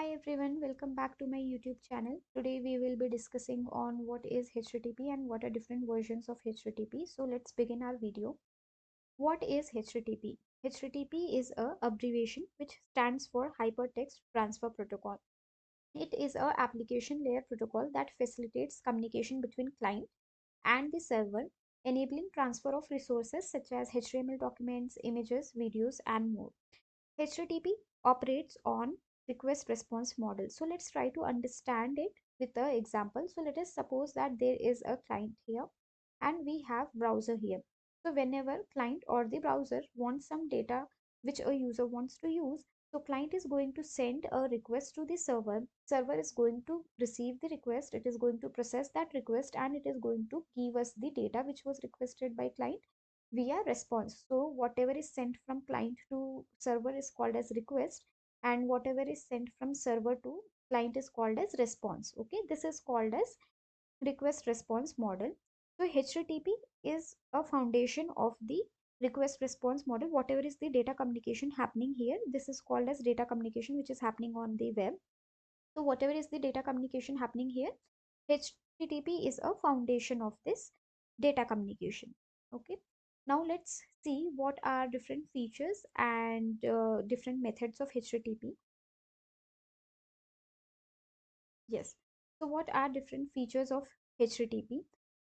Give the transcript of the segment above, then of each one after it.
Hi everyone, welcome back to my YouTube channel. Today we will be discussing on what is HTTP and what are different versions of HTTP. So let's begin our video. What is HTTP? HTTP is a abbreviation which stands for Hypertext Transfer Protocol. It is a application layer protocol that facilitates communication between client and the server, enabling transfer of resources such as HTML documents, images, videos, and more. HTTP operates on request response model. So let's try to understand it with the example. So let us suppose that there is a client here and we have browser here. So whenever client or the browser wants some data which a user wants to use, so client is going to send a request to the server is going to receive the request, it is going to process that request, and it is going to give us the data which was requested by client via response. So whatever is sent from client to server is called as request, and whatever is sent from server to client is called as response. Okay, this is called as request response model. So HTTP is a foundation of the request response model. Whatever is the data communication happening here, this is called as data communication which is happening on the web. So whatever is the data communication happening here, HTTP is a foundation of this data communication. Okay. Now let's see what are different features and different methods of HTTP. Yes. So what are different features of HTTP?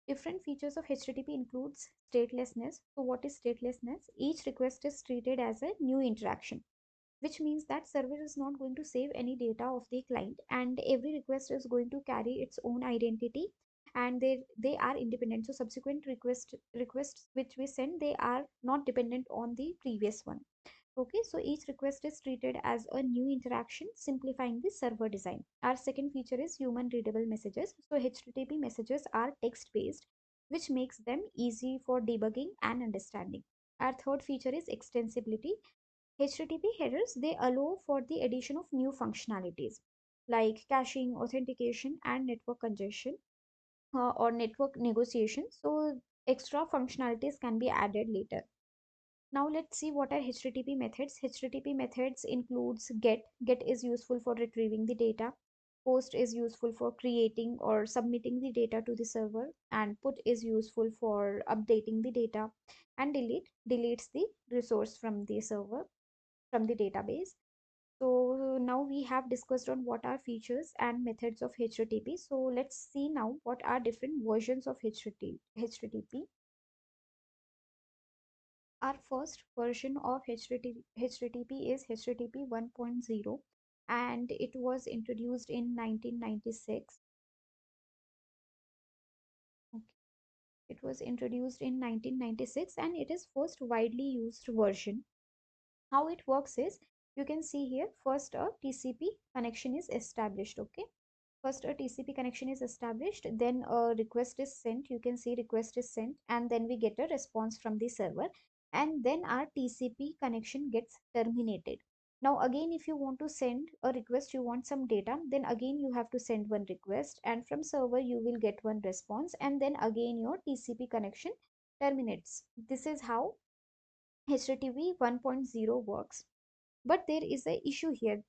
Different features of HTTP includes statelessness. So what is statelessness? Each request is treated as a new interaction, which means that server is not going to save any data of the client, and every request is going to carry its own identity, and they are independent. So subsequent requests which we send, they are not dependent on the previous one. Okay, so each request is treated as a new interaction, simplifying the server design. Our second feature is human readable messages. So HTTP messages are text based, which makes them easy for debugging and understanding. Our third feature is extensibility. HTTP headers, they allow for the addition of new functionalities like caching, authentication, and network congestion or network negotiation. So extra functionalities can be added later. Now let's see what are HTTP methods. HTTP methods includes get. Get is useful for retrieving the data. Post is useful for creating or submitting the data to the server, and put is useful for updating the data, and delete deletes the resource from the server, from the database. So now we have discussed on what are features and methods of HTTP. So let's see now what are different versions of HTTP. Our first version of HTTP is HTTP 1.0, and it was introduced in 1996. Okay. It was introduced in 1996 and it is first widely used version. How it works is, you can see here, first a TCP connection is established. Okay, first a TCP connection is established, then a request is sent. You can see request is sent, and then we get a response from the server, and then our TCP connection gets terminated. Now again, if you want to send a request, you want some data, then again you have to send one request, and from server you will get one response, and then again your TCP connection terminates. This is how HTTP 1.0 works. But there is a issue here.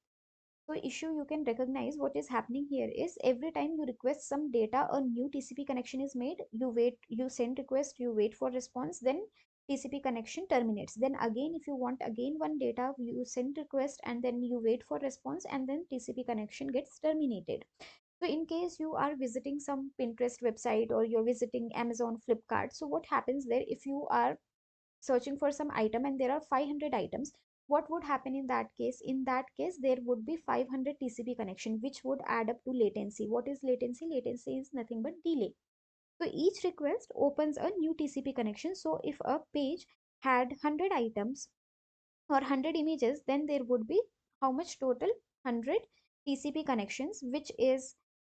So issue you can recognize what is happening here is, every time you request some data, a new TCP connection is made. You wait, you send request, you wait for response, then TCP connection terminates. Then again, if you want again one data, you send request and then you wait for response, and then TCP connection gets terminated. So in case you are visiting some Pinterest website or you're visiting Amazon, Flipkart, so what happens there, if you are searching for some item and there are 500 items, what would happen in that case? In that case, there would be 500 TCP connection, which would add up to latency. What is latency? Latency is nothing but delay. So each request opens a new TCP connection. So if a page had 100 items or 100 images, then there would be how much total? 100 TCP connections, which is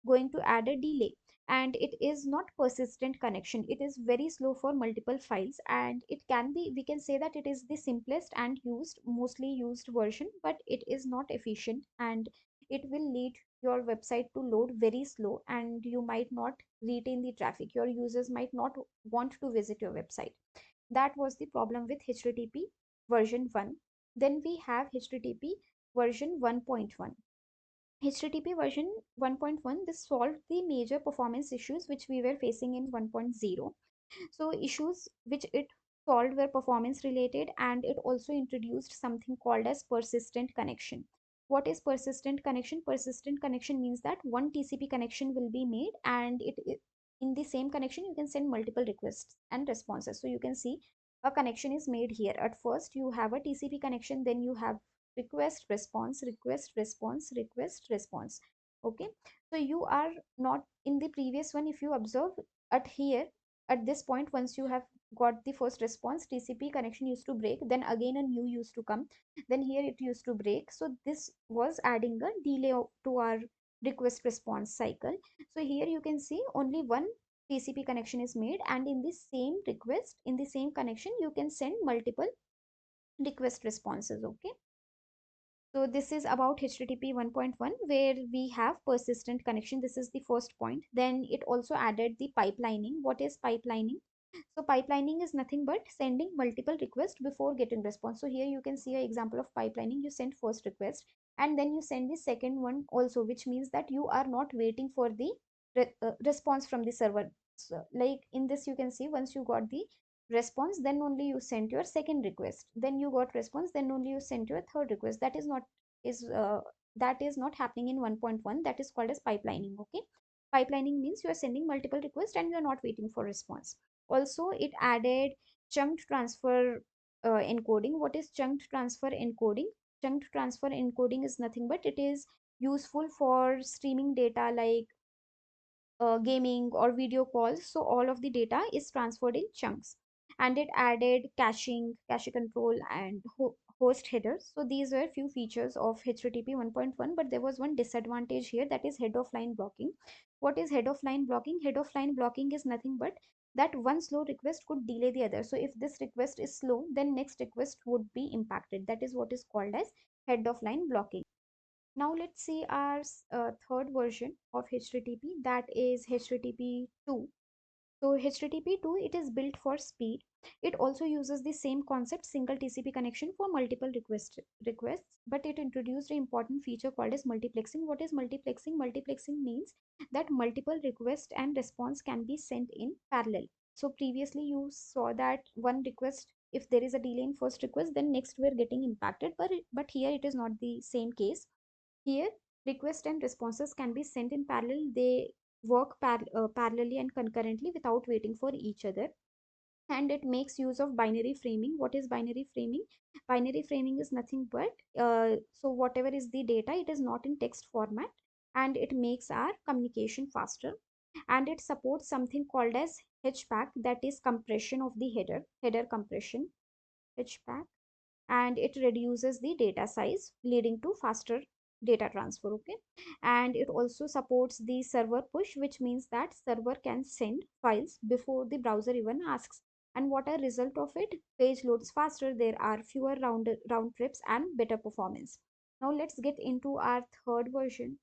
going to add a delay. And it is not persistent connection, it is very slow for multiple files, and it can be, we can say that it is the simplest and used, mostly used version, but it is not efficient, and it will lead your website to load very slow, and you might not retain the traffic, your users might not want to visit your website. That was the problem with HTTP version 1. Then we have HTTP version 1.1. HTTP version 1.1, this solved the major performance issues which we were facing in 1.0. So issues which it solved were performance related, and it also introduced something called as persistent connection. What is persistent connection? Persistent connection means that one TCP connection will be made, and in the same connection you can send multiple requests and responses. So you can see a connection is made here. At first you have a TCP connection, then you have request response, request response, request response. Okay, so you are not in the previous one. If you observe at here, at this point, once you have got the first response, TCP connection used to break, then again a new used to come, then here it used to break. So this was adding a delay to our request response cycle. So here you can see only one TCP connection is made, and in the same request, in the same connection, you can send multiple request responses. Okay, so this is about HTTP 1.1, where we have persistent connection. This is the first point. Then it also added the pipelining. What is pipelining? So pipelining is nothing but sending multiple requests before getting response. So here you can see an example of pipelining. You send first request and then you send the second one also, which means that you are not waiting for the response from the server. So like in this you can see, once you got the response, then only you sent your second request, then you got response, then only you sent your third request. That is not is that is not happening in 1.1. That is called as pipelining. Okay, pipelining means you are sending multiple requests and you are not waiting for response. Also it added chunked transfer encoding. What is chunked transfer encoding? Chunked transfer encoding is nothing but it is useful for streaming data like gaming or video calls. So all of the data is transferred in chunks. And it added caching, cache control, and host headers. So these were few features of HTTP 1.1, but there was one disadvantage here, that is head of line blocking. What is head of line blocking? Head of line blocking is nothing but that one slow request could delay the other. So if this request is slow, then next request would be impacted. That is what is called as head of line blocking. Now let's see our third version of HTTP, that is HTTP 2. So HTTP 2, it is built for speed. It also uses the same concept, single TCP connection for multiple requests, but it introduced an important feature called as multiplexing. What is multiplexing? Multiplexing means that multiple request and response can be sent in parallel. So previously you saw that one request, if there is a delay in first request, then next we're getting impacted, but here it is not the same case. Here, requests and responses can be sent in parallel. They work parallelly and concurrently without waiting for each other. And it makes use of binary framing. What is binary framing? Binary framing is nothing but, so whatever is the data, it is not in text format, and it makes our communication faster. And it supports something called as HPAC, that is compression of the header compression, HPAC, and it reduces the data size, leading to faster data transfer. Okay, and it also supports the server push, which means that server can send files before the browser even asks. And what a result of it? Page loads faster, there are fewer round trips, and better performance. Now let's get into our fourth version.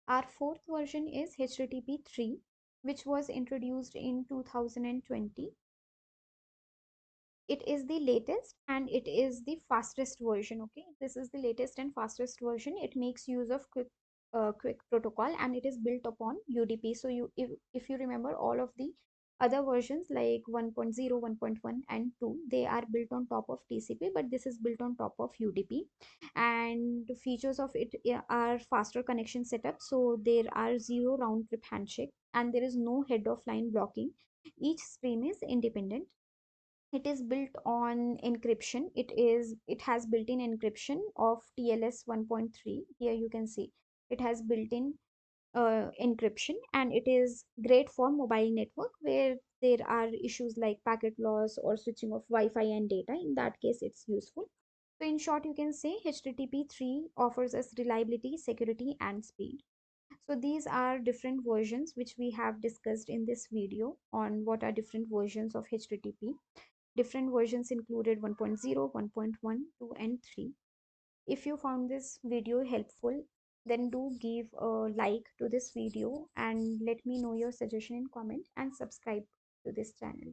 Our fourth version is HTTP 3, which was introduced in 2020. It is the latest and it is the fastest version. Okay, this is the latest and fastest version. It makes use of quick protocol, and it is built upon UDP. So if you remember, all of the other versions like 1.0, 1.1 and 2, they are built on top of TCP, but this is built on top of UDP. And features of it are faster connection setup. So there are zero round trip handshake, and there is no head of line blocking. Each stream is independent. It is built on encryption. It has built-in encryption of TLS 1.3. Here you can see it has built-in encryption, and it is great for mobile network where there are issues like packet loss or switching of Wi-Fi and data. In that case, it's useful. So in short, you can say HTTP 3 offers us reliability, security, and speed. So these are different versions which we have discussed in this video on what are different versions of HTTP. Different versions included 1.0, 1.1, 2, and 3. If you found this video helpful, then do give a like to this video and let me know your suggestion in comment and subscribe to this channel.